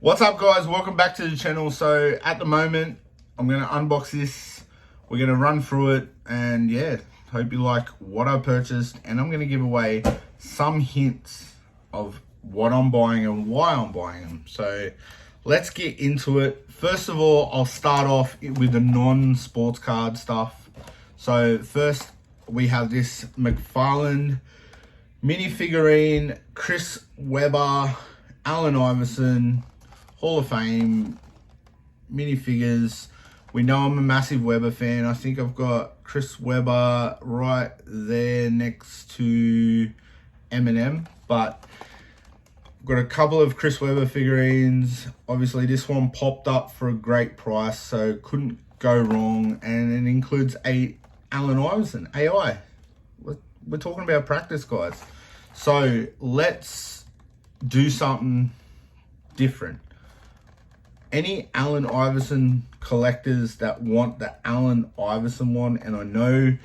What's up, guys? Welcome back to the channel. So at the moment, I'm going to unbox this. We're going to run through it, and yeah, hope you like what I purchased, and I'm going to give away some hints of what I'm buying and why I'm buying them. So let's get into it. First of all, I'll start off with the non-sports card stuff. So first, we have this McFarlane mini figurine, Chris Webber, Allen Iverson, Hall of Fame minifigures. We know I'm a massive Webber fan. I think I've got Chris Webber right there next to Eminem, but I've got a couple of Chris Webber figurines. Obviously, this one popped up for a great price, so couldn't go wrong. And it includes a Allen Iverson, AI. We're talking about practice, guys. So let's do something different. Any Allen Iverson collectors that want the Allen Iverson one, and I know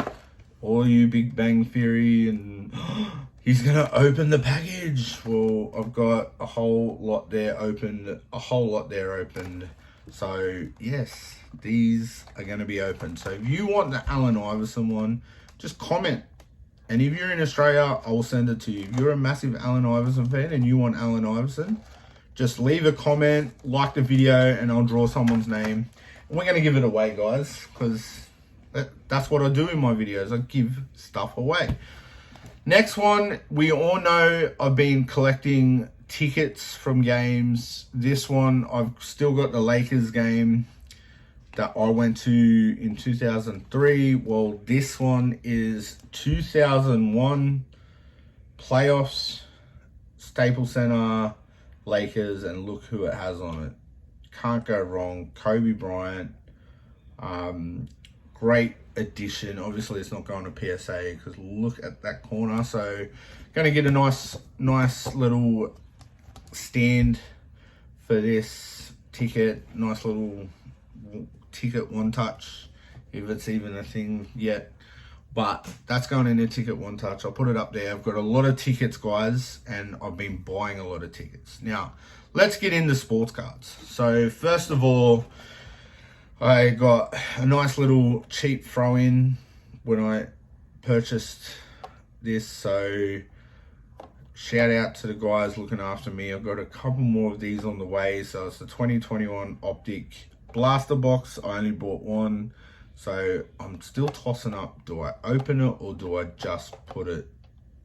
all you Big Bang Theory and he's gonna open the package. Well, I've got a whole lot there opened, So yes, these are gonna be open. So if you want the Allen Iverson one, just comment. And if you're in Australia, I will send it to you. If you're a massive Allen Iverson fan and you want Allen Iverson, just leave a comment, like the video, and I'll draw someone's name. And we're going to give it away, guys, because that's what I do in my videos. I give stuff away. Next one, we all know I've been collecting tickets from games. This one, I've still got the Lakers game that I went to in 2003. Well, this one is 2001 playoffs, Staples Center, Lakers, and look who it has on it. Can't go wrong. Kobe Bryant. Great addition. Obviously, it's not going to PSA because look at that corner. So, going to get a nice little stand for this ticket. Nice little ticket one touch, if it's even a thing yet. But that's going in a ticket one touch. I'll put it up there. I've got a lot of tickets, guys, and I've been buying a lot of tickets. Now, let's get into sports cards. So first of all, I got a nice little cheap throw-in when I purchased this. So shout out to the guys looking after me. I've got a couple more of these on the way. So it's the 2021 Optic Blaster Box. I only bought one. So I'm still tossing up, do I open it or do I just put it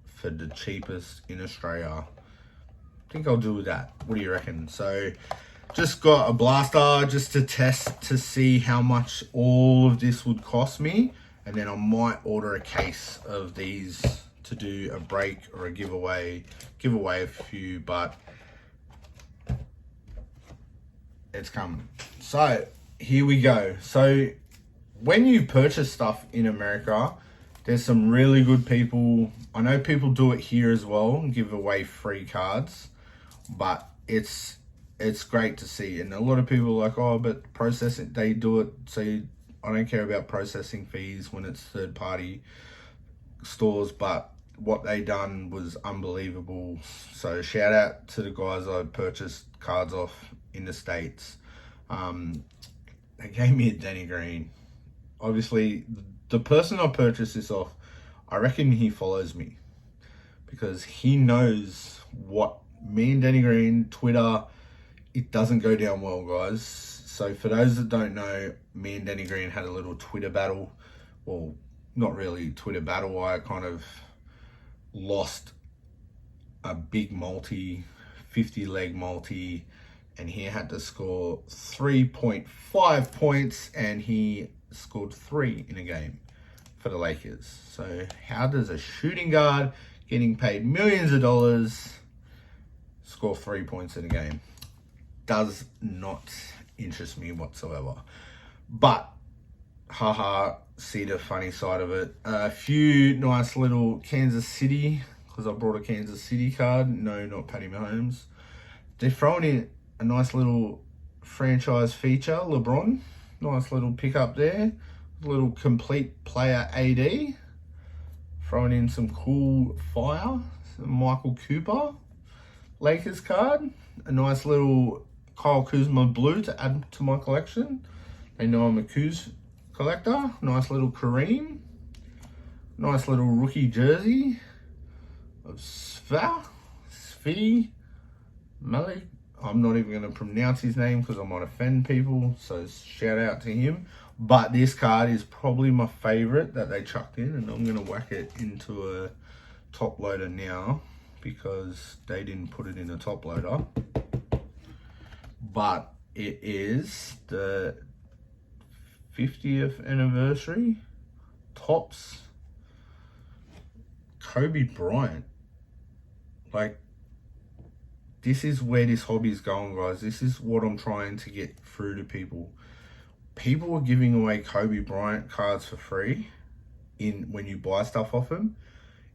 for the cheapest in Australia? I think I'll do that. What do you reckon? So just got a blaster just to test to see how much all of this would cost me. And then I might order a case of these to do a break or a giveaway. Give away a few, but it's coming. So here we go. So when you purchase stuff in America, there's some really good people. I know people do it here as well and give away free cards, but it's great to see. And a lot of people are like, oh, but processing, they do it. So I don't care about processing fees when it's third party stores, but what they done was unbelievable. So shout out to the guys I purchased cards off in the States. They gave me a Danny Green. Obviously, the person I purchased this off, I reckon he follows me because he knows what me and Danny Green, Twitter, it doesn't go down well, guys. So for those that don't know, me and Danny Green had a little Twitter battle. Well, not really Twitter battle. I kind of lost a big multi, 50-leg multi, and he had to score 3.5 points, and he scored 3 in a game for the Lakers. So how does a shooting guard getting paid millions of dollars score 3 points in a game? Does not interest me whatsoever. But haha, see the funny side of it. A few nice little Kansas City, because I brought a Kansas City card. No, not Patty Mahomes. They're throwing in a nice little franchise feature, LeBron. Nice little pickup there. Little complete player AD. Throwing in some cool fire. Some Michael Cooper Lakers card. A nice little Kyle Kuzma blue to add to my collection. They know I'm a Kuz collector. Nice little Kareem. Nice little rookie jersey of Svi Malik. I'm not even going to pronounce his name because I might offend people, so shout out to him. But this card is probably my favorite that they chucked in, and I'm going to whack it into a top loader now because they didn't put it in a top loader. But it is the 50th anniversary Topps Kobe Bryant. Like, this is where this hobby is going, guys. This is what I'm trying to get through to people. People are giving away Kobe Bryant cards for free when you buy stuff off them.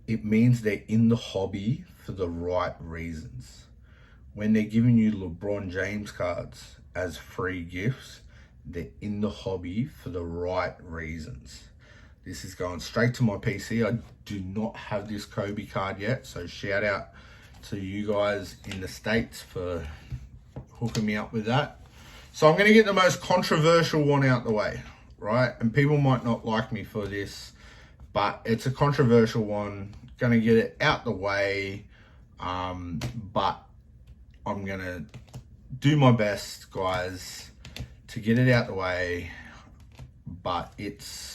It means they're in the hobby for the right reasons. When they're giving you LeBron James cards as free gifts, they're in the hobby for the right reasons. This is going straight to my PC. I do not have this Kobe card yet, so shout out to you guys in the States for hooking me up with that. So I'm going to get the most controversial one out the way, right? And people might not like me for this, but it's a controversial one. Going to get it out the way, but I'm going to do my best, guys, to get it out the way. But it's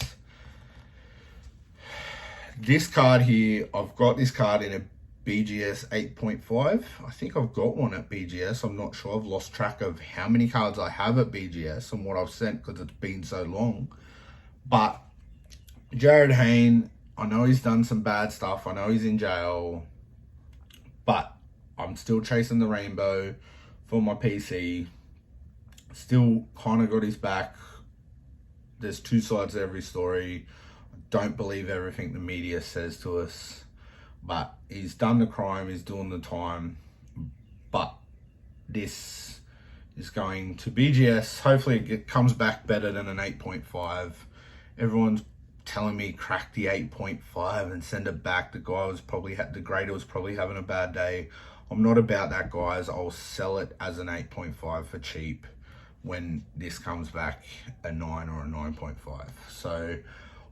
this card here. I've got this card in a BGS 8.5. I think I've got one at BGS. I'm not sure. I've lost track of how many cards I have at BGS and what I've sent because it's been so long. But Jared Hayne, I know he's done some bad stuff. I know he's in jail. But I'm still chasing the rainbow for my PC. Still kind of got his back. There's two sides to every story. I don't believe everything the media says to us. But he's done the crime, he's doing the time. But this is going to BGS. Hopefully it comes back better than an 8.5. Everyone's telling me crack the 8.5 and send it back. The grader was probably having a bad day. I'm not about that, guys. I'll sell it as an 8.5 for cheap when this comes back a 9 or a 9.5. So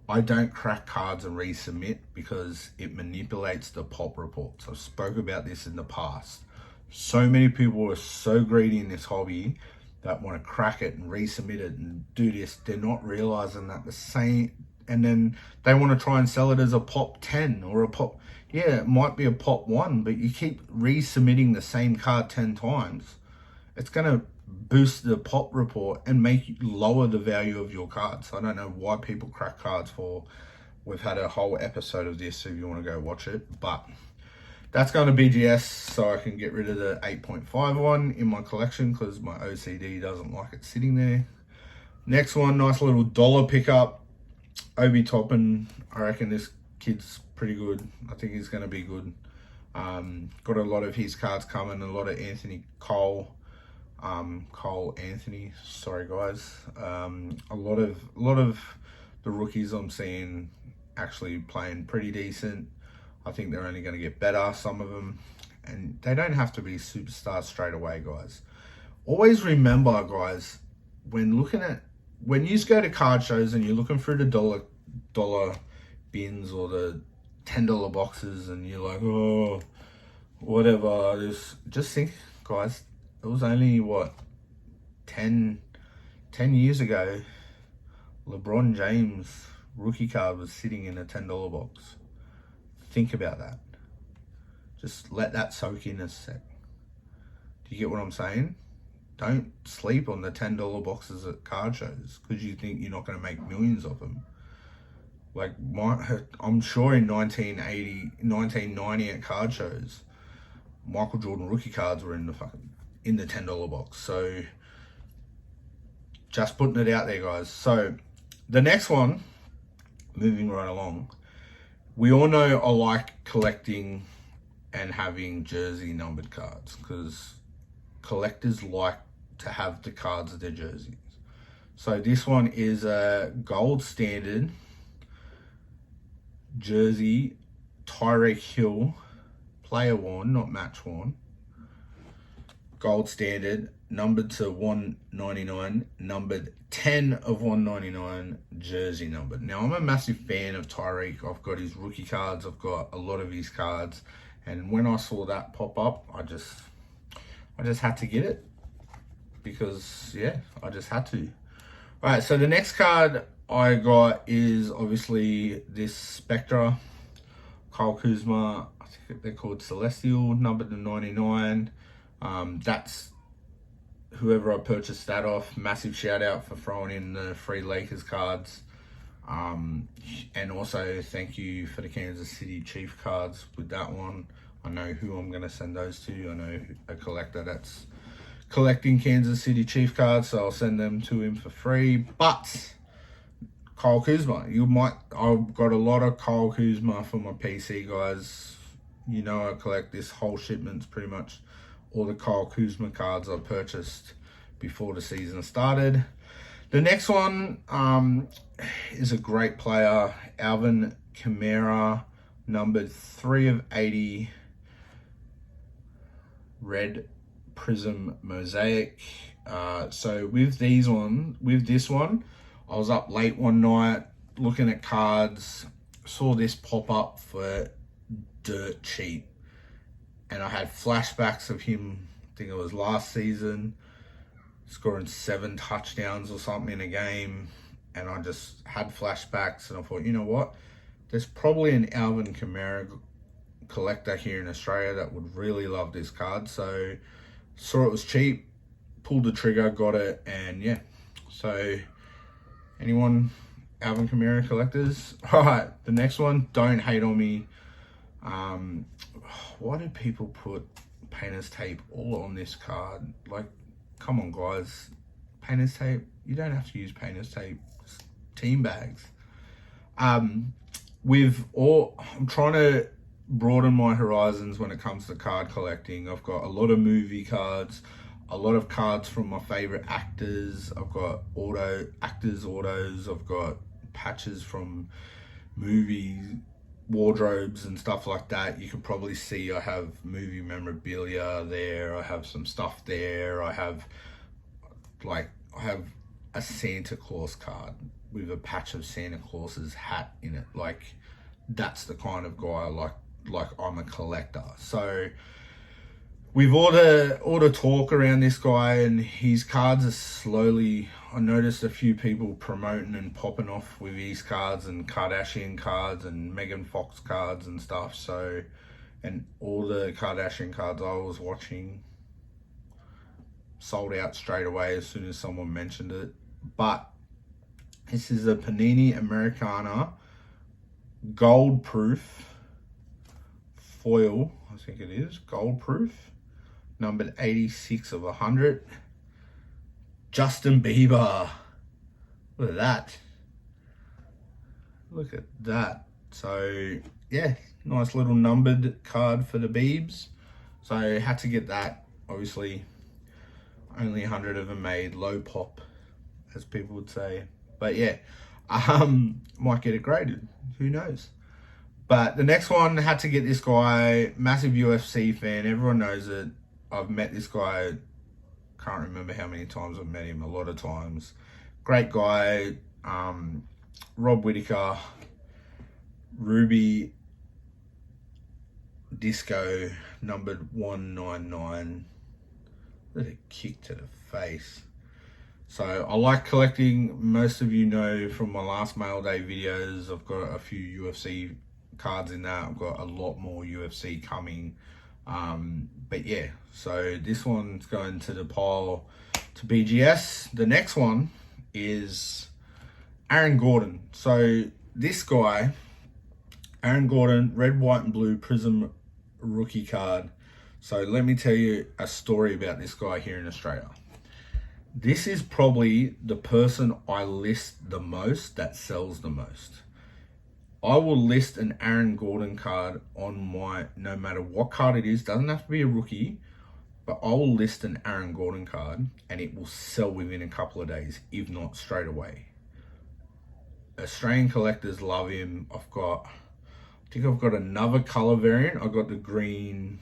I don't crack cards and resubmit because it manipulates the pop reports. I've spoke about this in the past. So many people are so greedy in this hobby that want to crack it and resubmit it and do this. They're not realizing that the same, and then they want to try and sell it as a pop 10 or a pop. Yeah, it might be a pop 1, but you keep resubmitting the same card 10 times. It's going to boost the pop report and make you lower the value of your cards. I don't know why people crack cards for. We've had a whole episode of this if you want to go watch it, but that's going to BGS so I can get rid of the 8.5 one in my collection because my OCD doesn't like it sitting there. Next one, nice little dollar pickup. Obi Toppin, I reckon this kid's pretty good. I think he's going to be good. Got a lot of his cards coming, a lot of Anthony Cole. Cole Anthony, sorry guys. A lot of the rookies I'm seeing actually playing pretty decent. I think they're only going to get better, some of them, and they don't have to be superstars straight away, guys. Always remember, guys, when you go to card shows and you're looking through the dollar bins or the $10 boxes and you're like, oh, whatever, just think, guys, it was only, 10 years ago, LeBron James rookie card was sitting in a $10 box. Think about that. Just let that soak in a sec. Do you get what I'm saying? Don't sleep on the $10 boxes at card shows because you think you're not going to make millions of them. Like, I'm sure in 1990 at card shows, Michael Jordan rookie cards were in the $10 box. So just putting it out there, guys. So the next one, moving right along, we all know I like collecting and having jersey numbered cards because collectors like to have the cards of their jerseys. So this one is a gold standard jersey, Tyreek Hill, player worn, not match worn. gold standard, numbered to 199, numbered 10 of 199, jersey numbered. Now, I'm a massive fan of Tyreek. I've got his rookie cards. I've got a lot of his cards. And when I saw that pop up, I just had to get it. Because, yeah, I just had to. All right, so the next card I got is obviously this Spectra. Kyle Kuzma, I think they're called Celestial, numbered to 99. That's whoever I purchased that off. Massive shout out for throwing in the free Lakers cards. And also thank you for the Kansas City Chief cards with that one. I know who I'm going to send those to. I know a collector that's collecting Kansas City Chief cards, so I'll send them to him for free. But Kyle Kuzma, I've got a lot of Kyle Kuzma for my PC, guys. You know, I collect this whole shipments, pretty much all the Kyle Kuzma cards I purchased before the season started. The next one is a great player, Alvin Kamara, numbered 3 of 80, red prism mosaic. So with this one, I was up late one night looking at cards, saw this pop up for dirt cheap, and I had flashbacks of him, I think it was last season, scoring 7 touchdowns or something in a game, and I just had flashbacks, and I thought, you know what, there's probably an Alvin Kamara collector here in Australia that would really love this card. So saw it was cheap, pulled the trigger, got it, and yeah. So anyone Alvin Kamara collectors? All right, the next one, don't hate on me. Why do people put painter's tape all on this card? Like, come on, guys. Painter's tape, you don't have to use painter's tape. It's team bags. I'm trying to broaden my horizons when it comes to card collecting. I've got a lot of movie cards, a lot of cards from my favorite actors. I've got actors autos. I've got patches from movies, wardrobes and stuff like that. You can probably see I have movie memorabilia there. I have some stuff there. I have a Santa Claus card with a patch of Santa Claus's hat in it. Like, that's the kind of guy I like I'm a collector. So with all the talk around this guy and his cards are slowly, I noticed a few people promoting and popping off with his cards and Kardashian cards and Megan Fox cards and stuff. So, and all the Kardashian cards I was watching sold out straight away as soon as someone mentioned it. But this is a Panini Americana gold proof foil, I think it is, gold proof, numbered 86 of 100. Justin Bieber. Look at that. Look at that. So, yeah, nice little numbered card for the Biebs. So, I had to get that. Obviously, only 100 of them made. Low pop, as people would say. But, yeah, might get it graded. Who knows? But the next one, had to get this guy, massive UFC fan. Everyone knows it. I've met this guy, can't remember how many times I've met him, a lot of times. Great guy, Rob Whittaker, Ruby Disco, numbered 199. What a kick to the face. So I like collecting. Most of you know from my last mail day videos, I've got a few UFC cards in that. I've got a lot more UFC coming. But yeah, so this one's going to the pile to BGS. The next one is Aaron Gordon. So this guy, Aaron Gordon, red, white, and blue Prism rookie card. So let me tell you a story about this guy here in Australia. This is probably the person I list the most that sells the most. I will list an Aaron Gordon card on my, no matter what card it is, doesn't have to be a rookie, but I will list an Aaron Gordon card and it will sell within a couple of days, if not straight away. Australian collectors love him. I think I've got another color variant. I've got the green,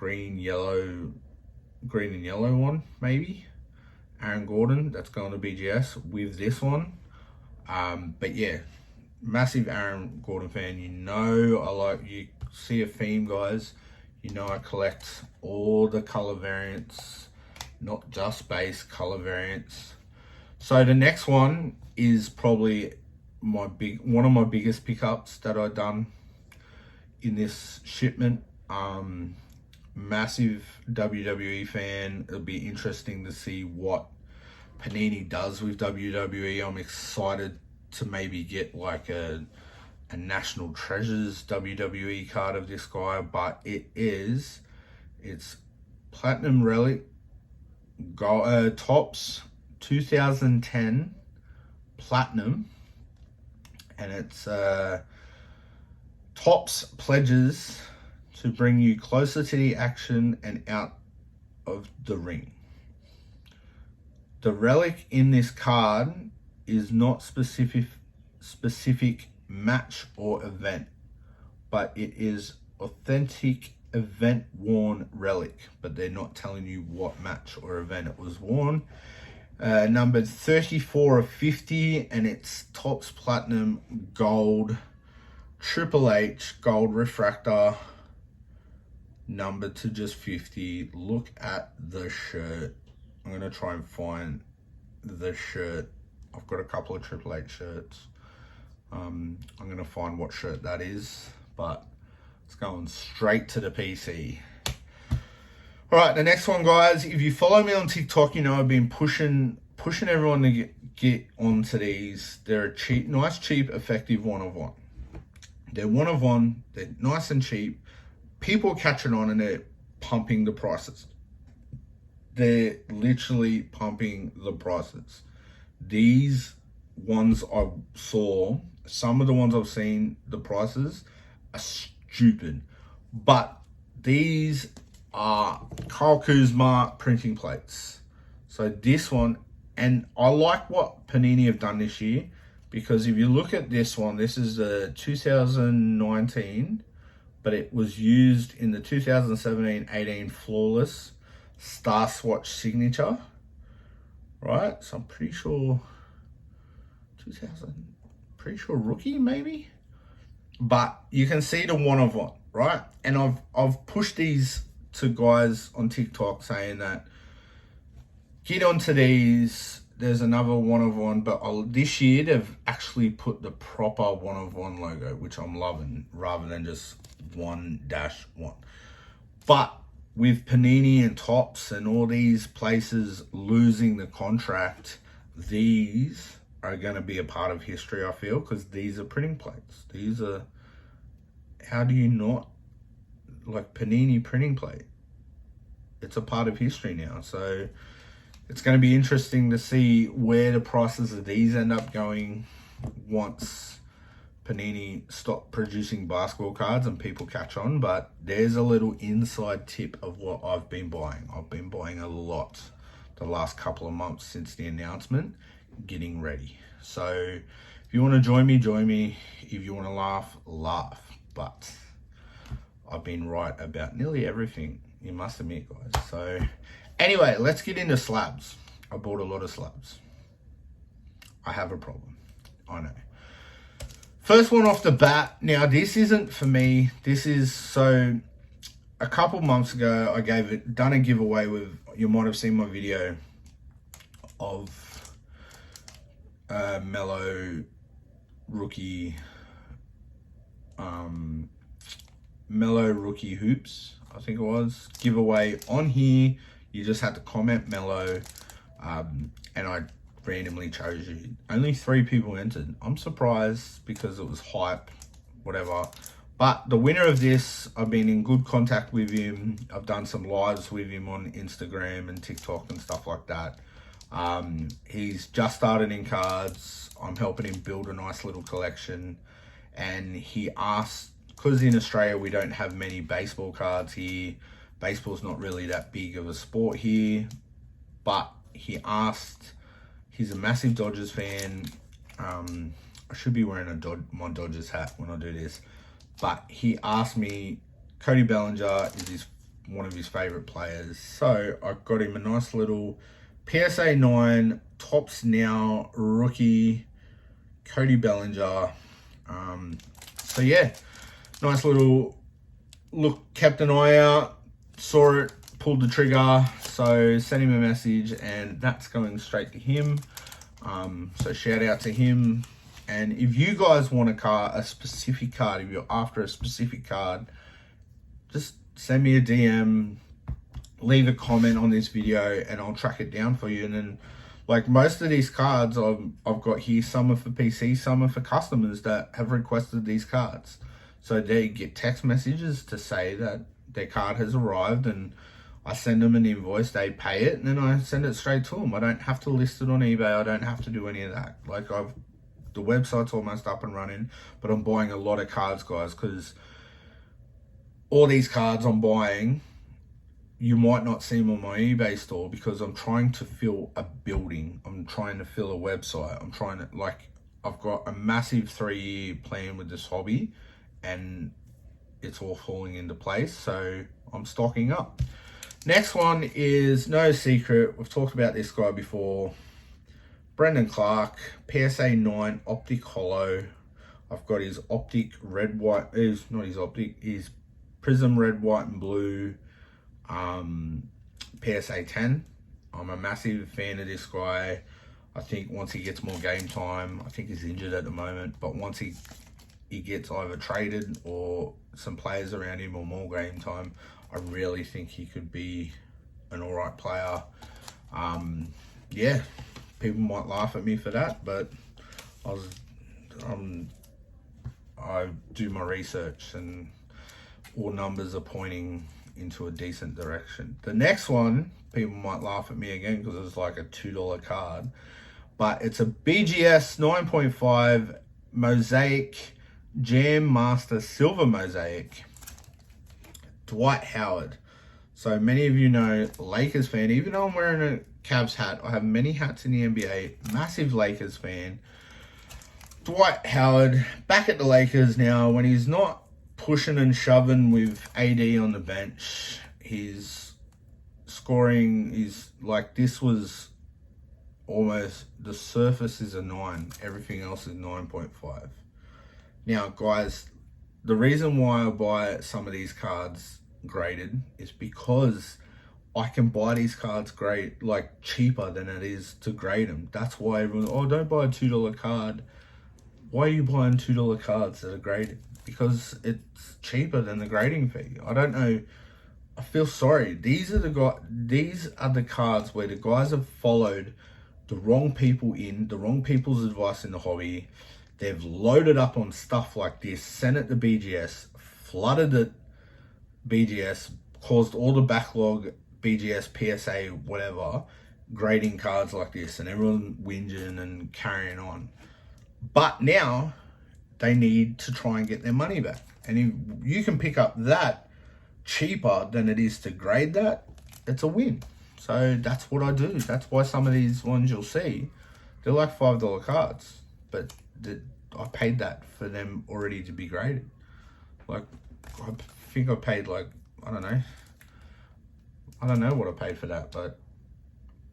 yellow, green and yellow one, maybe. Aaron Gordon, that's going to BGS with this one. But yeah, massive Aaron Gordon fan. You see a theme, guys. You know I collect all the color variants, not just base color variants. So the next one is probably one of my biggest pickups that I've done in this shipment. Massive WWE fan. It'll be interesting to see what Panini does with WWE. I'm excited to maybe get like a National Treasures WWE card of this guy, but it's Platinum Relic Tops 2010 Platinum, and it's Tops pledges to bring you closer to the action and out of the ring. The relic in this card is not specific match or event, but it is authentic event worn relic, but they're not telling you what match or event it was worn. Numbered 34 of 50, and it's Topps Platinum Gold Triple H Gold Refractor, numbered to just 50. Look at the shirt. I'm going to try and find the shirt. I've got a couple of Triple H shirts. I'm going to find what shirt that is, but it's going straight to the PC. All right, the next one, guys. If you follow me on TikTok, you know I've been pushing everyone to get onto these. They're a cheap, nice, cheap, effective one-of-one. They're one-of-one. They're nice and cheap. People are catching on and they're pumping the prices. They're literally pumping the prices. These ones I saw, some of the ones I've seen, the prices are stupid. But these are Kyle Kuzma printing plates. So this one, and I like what Panini have done this year, because if you look at this one, this is the 2019, but it was used in the 2017-18 Flawless Star Swatch signature, right? So I'm pretty sure rookie maybe, but you can see the one-of-one, right? And I've pushed these to guys on TikTok saying that get onto these. There's another one-of-one, but this year they've actually put the proper one-of-one logo, which I'm loving, rather than just 1-1. But with Panini and Topps and all these places losing the contract, these are going to be a part of history, I feel, because these are printing plates. These are, how do you not, like Panini printing plate? It's a part of history now. So it's going to be interesting to see where the prices of these end up going once Panini stop producing basketball cards and people catch on. But there's a little inside tip of what I've been buying. I've been buying a lot the last couple of months since the announcement, getting ready. So if you want to join me. If you want to laugh. But I've been right about nearly everything, you must admit, guys. So anyway, let's get into slabs. I bought a lot of slabs. I have a problem, I know. First one off the bat. Now, this isn't for me. This is, so a couple months ago, I done a giveaway with, you might have seen my video of Mellow Rookie Hoops, I think it was. Giveaway on here. You just had to comment Mellow, and I randomly chose you. Only 3 people entered. I'm surprised because it was hype, whatever. But the winner of this, I've been in good contact with him. I've done some lives with him on Instagram and TikTok and stuff like that. He's just started in cards. I'm helping him build a nice little collection. And he asked, because in Australia we don't have many baseball cards here. Baseball's not really that big of a sport here. But he asked, he's a massive Dodgers fan. I should be wearing my Dodgers hat when I do this. But he asked me, Cody Bellinger is his one of his favorite players. So I got him a nice little PSA 9 Tops Now rookie Cody Bellinger. So yeah, nice little look, kept an eye out, saw it, pulled the trigger, so sent him a message, and that's going straight to him. So shout out to him. And if you guys want a specific card, if you're after a specific card, just send me a DM, leave a comment on this video, and I'll track it down for you. And then, like, most of these cards I've got here, some are for PC, some are for customers that have requested these cards. So they get text messages to say that their card has arrived, and I send them an invoice, they pay it, and then I send it straight to them. I don't have to list it on eBay. I don't have to do any of that. Like, the website's almost up and running, but I'm buying a lot of cards, guys, because all these cards I'm buying, you might not see them on my eBay store, because I'm trying to fill a building. I'm trying to fill a website. I'm trying to, like, I've got a massive 3-year plan with this hobby, and it's all falling into place. So I'm stocking up. Next one is no secret. We've talked about this guy before. Brendan Clark, PSA 9 Optic Hollow. I've got his Optic Red, White, not his Optic, his Prism Red, White and Blue PSA 10. I'm a massive fan of this guy. I think once he gets more game time, I think he's injured at the moment, but once he gets either traded or some players around him or more game time, I really think he could be an alright player. Yeah, people might laugh at me for that, but I do my research, and all numbers are pointing into a decent direction. The next one, people might laugh at me again because it's like a $2 card, but it's a BGS 9.5 Mosaic Jam Master Silver Mosaic Dwight Howard. So many of you know, Lakers fan, even though I'm wearing a Cavs hat, I have many hats in the NBA, massive Lakers fan. Dwight Howard back at the Lakers now. When he's not pushing and shoving with AD on the bench, he's scoring. He's like, this was almost, the surface is a 9, everything else is 9.5. Now, guys, the reason why I buy some of these cards graded is because I can buy these cards like cheaper than it is to grade them. That's why everyone, oh, don't buy a $2 card. Why are you buying $2 cards that are graded? Because it's cheaper than the grading fee. I don't know. I feel sorry. These are the cards where the guys have followed the wrong people the wrong people's advice in the hobby. They've loaded up on stuff like this, sent it to BGS, flooded the BGS, caused all the backlog, BGS, PSA, whatever, grading cards like this, and everyone whinging and carrying on. But now they need to try and get their money back. And if you can pick up that cheaper than it is to grade that, it's a win. So that's what I do. That's why some of these ones you'll see, they're like $5 cards, but I paid that for them already to be graded. Like, I think I paid like, I don't know what I paid for that, but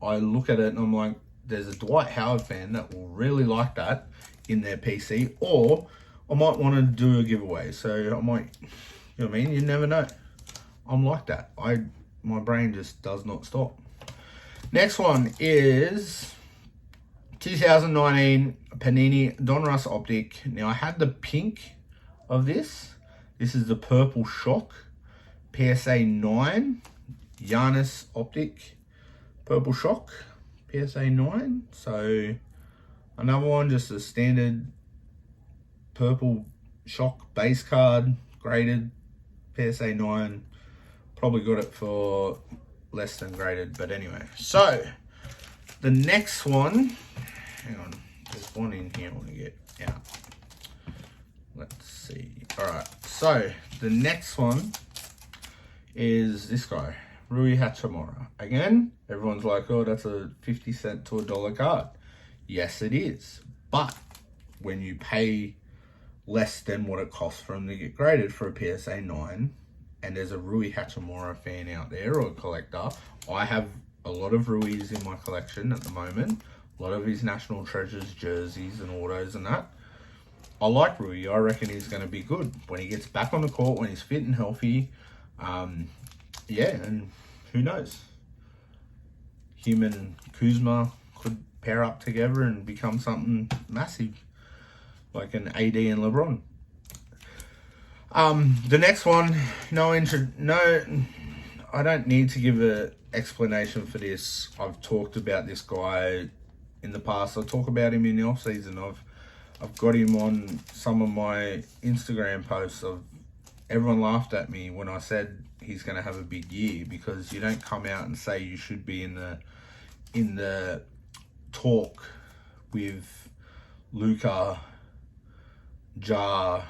I look at it and I'm like, there's a Dwight Howard fan that will really like that in their PC, or I might want to do a giveaway. So I might, you know what I mean? You never know. I'm like that. My brain just does not stop. Next one is 2019 Panini Donruss Optic. Now, I had the pink of this. This is the Purple Shock PSA 9 Giannis Optic Purple Shock PSA 9. So another one, just a standard Purple Shock base card, graded PSA 9. Probably got it for less than graded, but anyway. So the next one, hang on, there's one in here I want to get out. Let's see. All right, so the next one is this guy, Rui Hachimura. Again, everyone's like, oh, that's a 50 cent to $1 card. Yes, it is. But when you pay less than what it costs for them to get graded for a PSA 9, and there's a Rui Hachimura fan out there or a collector, I have a lot of Rui's in my collection at the moment. A lot of his National Treasures jerseys and autos and that. I like Rui. I reckon he's going to be good when he gets back on the court, when he's fit and healthy. Yeah, and who knows? Him and Kuzma could pair up together and become something massive, like an AD and LeBron. The next one, I don't need to give an explanation for this. I've talked about this guy in the past. I talk about him in the off season. I've got him on some of my Instagram posts. Everyone laughed at me when I said he's going to have a big year, because you don't come out and say you should be in the talk with Luka, Ja,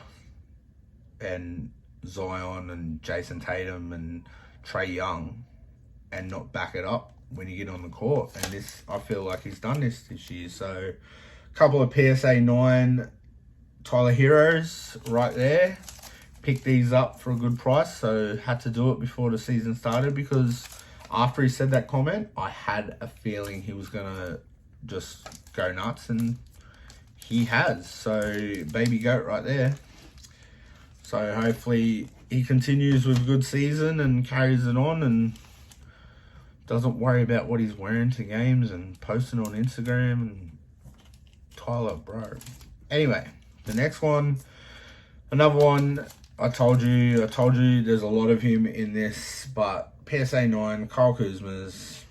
and Zion and Jason Tatum and Trae Young and not back it up when you get on the court. And this, I feel like he's done this year. So a couple of PSA 9 Tyler Heroes right there. Picked these up for a good price, so had to do it before the season started, because after he said that comment, I had a feeling he was going to just go nuts, and he has. So baby goat right there. So hopefully he continues with a good season and carries it on and doesn't worry about what he's wearing to games and posting on Instagram. And Tyler, bro. Anyway, the next one, another one. I told you there's a lot of him in this, but PSA 9, Kyle Kuzma's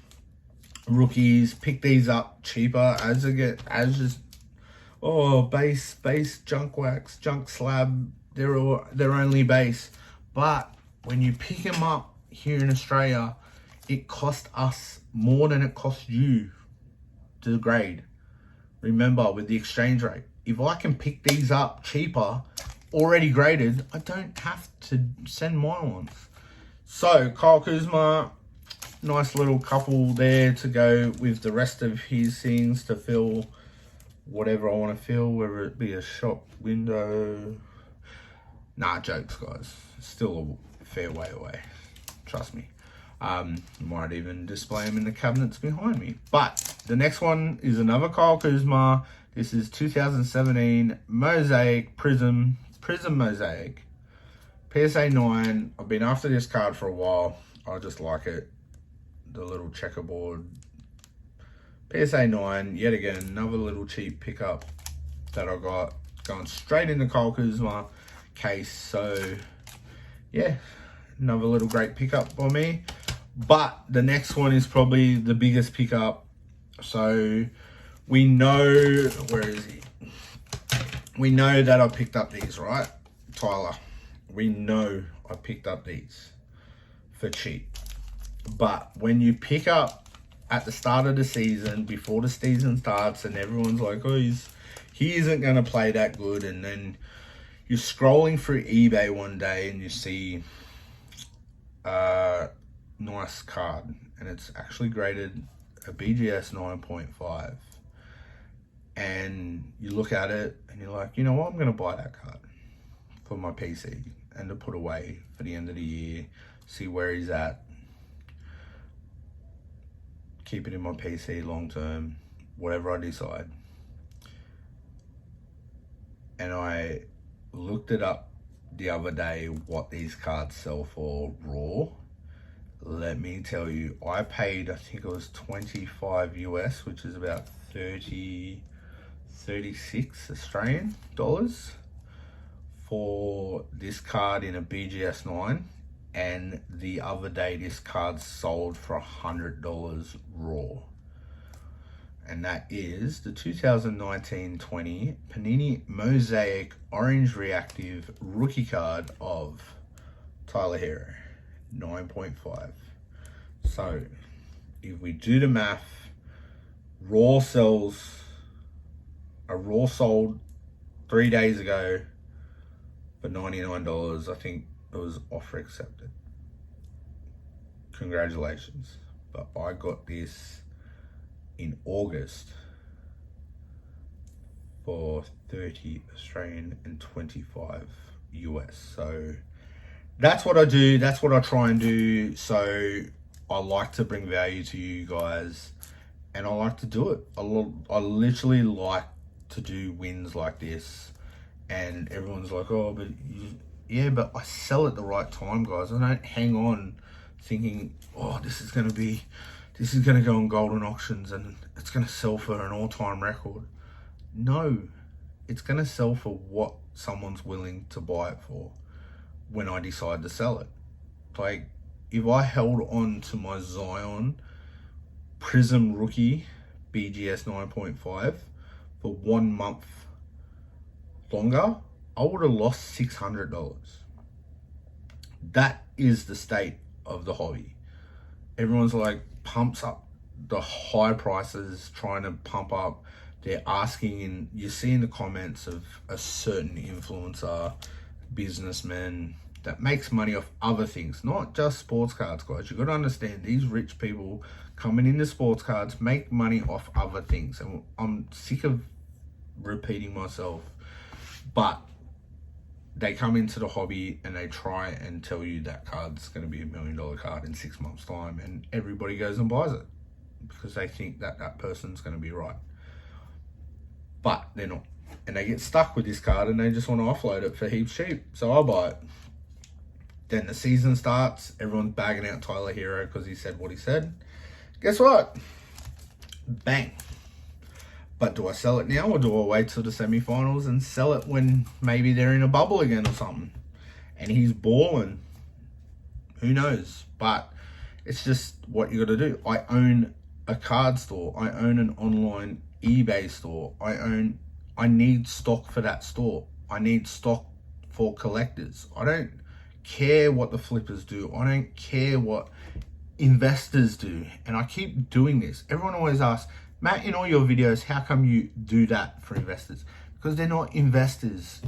rookies, pick these up cheaper as base, junk wax, junk slab, they're only base. But when you pick them up here in Australia, it cost us more than it cost you to grade. Remember, with the exchange rate, if I can pick these up cheaper, already graded, I don't have to send my ones. So Kyle Kuzma, nice little couple there to go with the rest of his things to fill whatever I want to fill, whether it be a shop window. Nah, jokes, guys. Still a fair way away. Trust me. Might even display them in the cabinets behind me. But the next one is another Kyle Kuzma. This is 2017 Mosaic Prism Mosaic. PSA 9. I've been after this card for a while. I just like it. The little checkerboard. PSA 9. Yet again, another little cheap pickup that I got. Going straight into Kyle Kuzma case. So, yeah. Another little great pickup by me. But the next one is probably the biggest pickup. So, we know... Where is he? We know that I picked up these, right? Tyler. We know I picked up these for cheap. But when you pick up at the start of the season, before the season starts, and everyone's like, oh, he isn't going to play that good. And then you're scrolling through eBay one day and you see a nice card. And it's actually graded a BGS 9.5. And you look at it and you're like, you know what, I'm going to buy that card for my PC and to put away for the end of the year, see where he's at, keep it in my PC long term, whatever I decide. And I looked it up the other day what these cards sell for raw. Let me tell you, I paid, I think it was 25 US, which is about 36 Australian dollars for this card in a BGS 9, and the other day this card sold for $100 raw, and that is the 2019-20 Panini Mosaic Orange Reactive rookie card of Tyler Hero, 9.5. So if we do the math, a raw sold 3 days ago for $99. I think it was offer accepted. Congratulations. But I got this in August for 30 Australian and 25 US. So that's what I do. That's what I try and do. So I like to bring value to you guys, and I like to do it. I literally like to do wins like this, and everyone's like, "Oh, but yeah, but I sell at the right time, guys. I don't hang on thinking, oh, this is gonna go on golden auctions and it's gonna sell for an all-time record." No, it's gonna sell for what someone's willing to buy it for when I decide to sell it. Like, if I held on to my Zion Prism Rookie BGS 9.5 for 1 month longer, I would have lost $600. That is the state of the hobby. Everyone's like pumps up the high prices, trying to pump up. They're asking, and you see in the comments of a certain influencer, businessman that makes money off other things, not just sports cards, guys. You got to understand, these rich people coming into sports cards make money off other things, and I'm sick of repeating myself, but they come into the hobby and they try and tell you that card's going to be $1 million card in 6 months' time, and everybody goes and buys it because they think that that person's going to be right, but they're not. And they get stuck with this card and they just want to offload it for heaps cheap. So I buy it. Then the season starts. Everyone's bagging out Tyler Hero because he said what he said. Guess what? Bang. But do I sell it now, or do I wait till the semi-finals and sell it when maybe they're in a bubble again or something? And he's balling. Who knows? But it's just what you got to do. I own a card store. I own an online eBay store. I need stock for that store. I need stock for collectors. I don't care what the flippers do. I don't care what investors do. And I keep doing this. Everyone always asks, Matt, in all your videos, how come you do that for investors? Because they're not investors.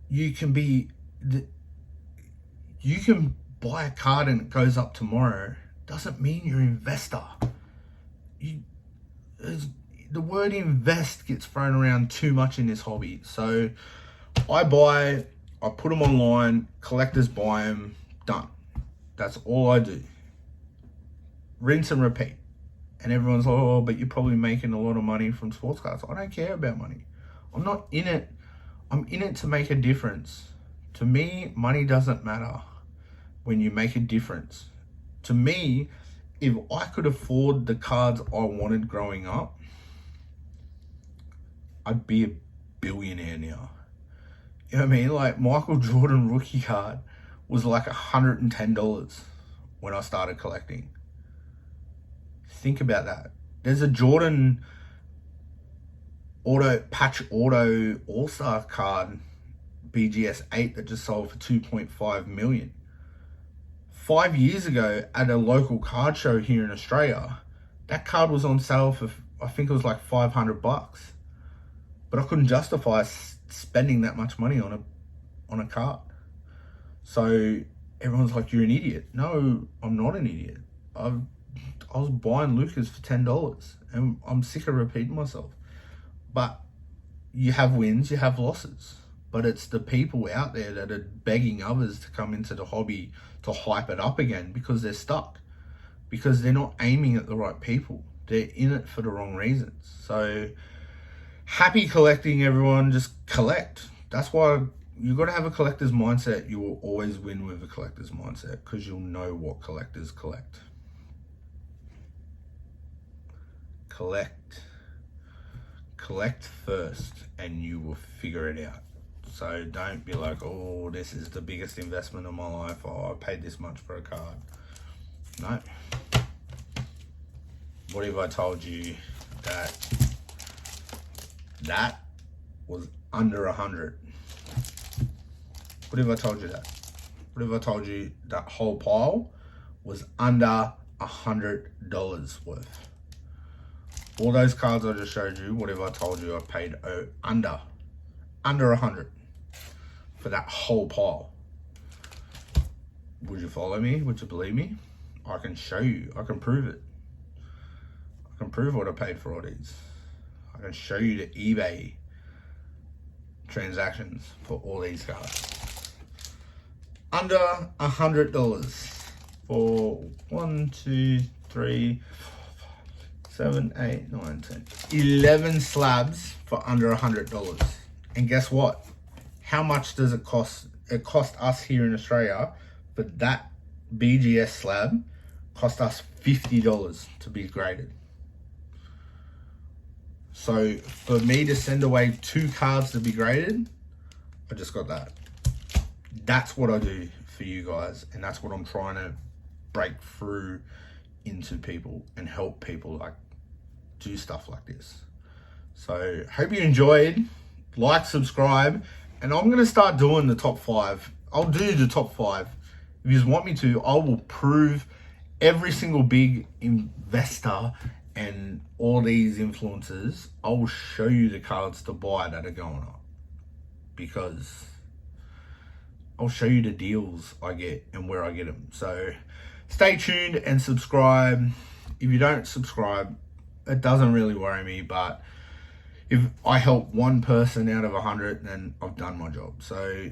You can buy a card and it goes up tomorrow. Doesn't mean you're an investor. The word invest gets thrown around too much in this hobby. So I put them online, collectors buy them, done. That's all I do. Rinse and repeat. And everyone's like, oh, but you're probably making a lot of money from sports cards. I don't care about money. I'm not in it. I'm in it to make a difference. To me, money doesn't matter when you make a difference. To me, if I could afford the cards I wanted growing up, I'd be a billionaire now. You know what I mean? Like, Michael Jordan rookie card was like $110 when I started collecting. Think about that. There's a Jordan patch auto all-star card BGS 8 that just sold for $2.5 million. 5 years ago at a local card show here in Australia, that card was on sale for, I think it was like $500. But I couldn't justify spending that much money on a card. So everyone's like, you're an idiot. No, I'm not an idiot. I was buying Lucas for $10, and I'm sick of repeating myself. But you have wins, you have losses. But it's the people out there that are begging others to come into the hobby to hype it up again because they're stuck. Because they're not aiming at the right people. They're in it for the wrong reasons. So happy collecting, everyone. Just collect. That's why you got to have a collector's mindset. You will always win with a collector's mindset because you'll know what collectors collect. Collect first and you will figure it out. So don't be like, oh, this is the biggest investment of my life. Oh, I paid this much for a card. No. What if I told you that was under 100? What if I told you that? What if I told you that whole pile was under $100 worth? All those cards I just showed you, what if I told you I paid under 100 for that whole pile? Would you follow me? Would you believe me? I can show you. I can prove it. I can prove what I paid for all these. I can show you the eBay transactions for all these cards. under $100 for 1, 2, 3, 7, 8, 9, 10, 11 slabs for under $100. And guess what? How much does it cost? It cost us here in Australia for that BGS slab, cost us $50 to be graded. So for me to send away 2 cards to be graded, I just got that. That's what I do for you guys, and that's what I'm trying to break through into people and help people like do stuff like this. So hope you enjoyed. Like, subscribe, and I'm gonna start doing the top 5. I'll do the top 5. If you want me to, I will prove every single big investor and all these influencers. I will show you the cards to buy that are going up, because I'll show you the deals I get and where I get them. So stay tuned and subscribe. If you don't subscribe, it doesn't really worry me, but if I help one person out of 100, then I've done my job. So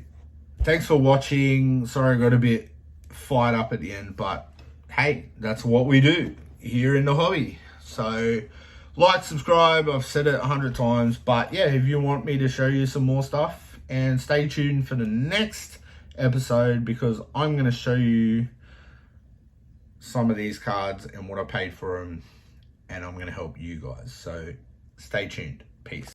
thanks for watching. Sorry I got a bit fired up at the end, but hey, that's what we do here in the hobby. So like, subscribe, I've said it 100 times, but yeah, if you want me to show you some more stuff, and stay tuned for the next episode, because I'm going to show you some of these cards and what I paid for them, and I'm going to help you guys. So stay tuned. Peace.